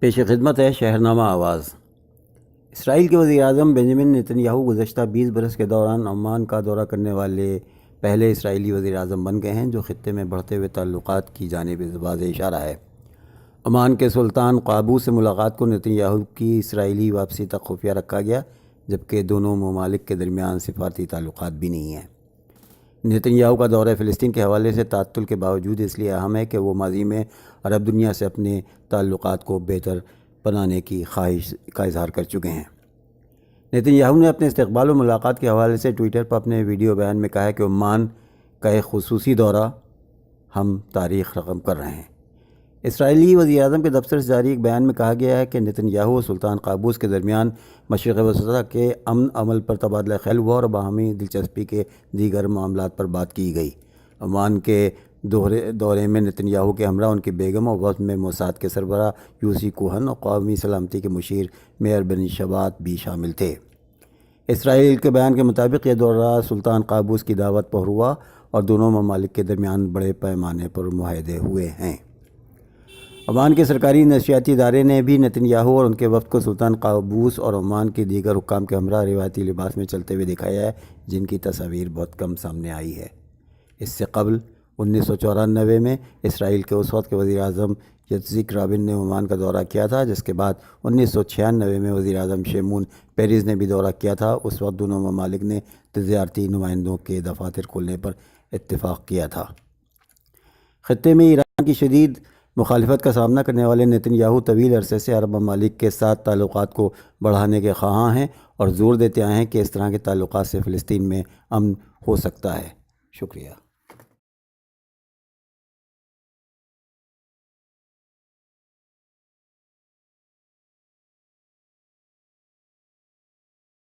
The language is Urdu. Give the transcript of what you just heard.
پیش خدمت ہے شہرنامہ آواز۔ اسرائیل کے وزیر اعظم بنجامن نیتن یاہو گزشتہ 20 برس کے دوران عمان کا دورہ کرنے والے پہلے اسرائیلی وزیر اعظم بن گئے ہیں، جو خطے میں بڑھتے ہوئے تعلقات کی جانب واضح اشارہ ہے۔ عمان کے سلطان قابوس سے ملاقات کو نیتن یاہو کی اسرائیلی واپسی تک خفیہ رکھا گیا، جبکہ دونوں ممالک کے درمیان سفارتی تعلقات بھی نہیں ہیں۔ نیتن یاہو کا دورہ فلسطین کے حوالے سے تعطل کے باوجود اس لیے اہم ہے کہ وہ ماضی میں عرب دنیا سے اپنے تعلقات کو بہتر بنانے کی خواہش کا اظہار کر چکے ہیں۔ نیتن یاہو نے اپنے استقبال و ملاقات کے حوالے سے ٹویٹر پر اپنے ویڈیو بیان میں کہا ہے کہ عمان کا ایک خصوصی دورہ ہم تاریخ رقم کر رہے ہیں۔ اسرائیلی وزیر اعظم کے دفتر سے جاری ایک بیان میں کہا گیا ہے کہ نیتن یاہو اور سلطان قابوس کے درمیان مشرق وسطیٰ کے امن عمل پر تبادلہ خیال ہوا اور باہمی دلچسپی کے دیگر معاملات پر بات کی گئی۔ عمان کے دورے میں نیتن یاہو کے ہمراہ ان کی بیگم اور وفد میں موساد کے سربراہ یوسی کوہن اور قومی سلامتی کے مشیر میئر بن شبات بھی شامل تھے۔ اسرائیل کے بیان کے مطابق یہ دورہ سلطان قابوس کی دعوت پر ہوا اور دونوں ممالک کے درمیان بڑے پیمانے پر معاہدے ہوئے ہیں۔ عمان کے سرکاری نشریاتی ادارے نے بھی نیتن یاہو اور ان کے وفد کو سلطان قابوس اور عمان کے دیگر حکام کے ہمراہ روایتی لباس میں چلتے ہوئے دکھایا ہے، جن کی تصاویر بہت کم سامنے آئی ہے۔ اس سے قبل 1994 میں اسرائیل کے اس وقت کے وزیر اعظم یtzhak رابن نے عمان کا دورہ کیا تھا، جس کے بعد 1996 میں وزیر اعظم شیمون پیریز نے بھی دورہ کیا تھا۔ اس وقت دونوں ممالک نے تجارتی نمائندوں کے دفاتر کھولنے پر اتفاق کیا تھا۔ خطے میں ایران کی شدید مخالفت کا سامنا کرنے والے نیتن یاہو طویل عرصے سے عرب ممالک کے ساتھ تعلقات کو بڑھانے کے خواہاں ہیں اور زور دیتے آئے ہیں کہ اس طرح کے تعلقات سے فلسطین میں امن ہو سکتا ہے۔ شکریہ۔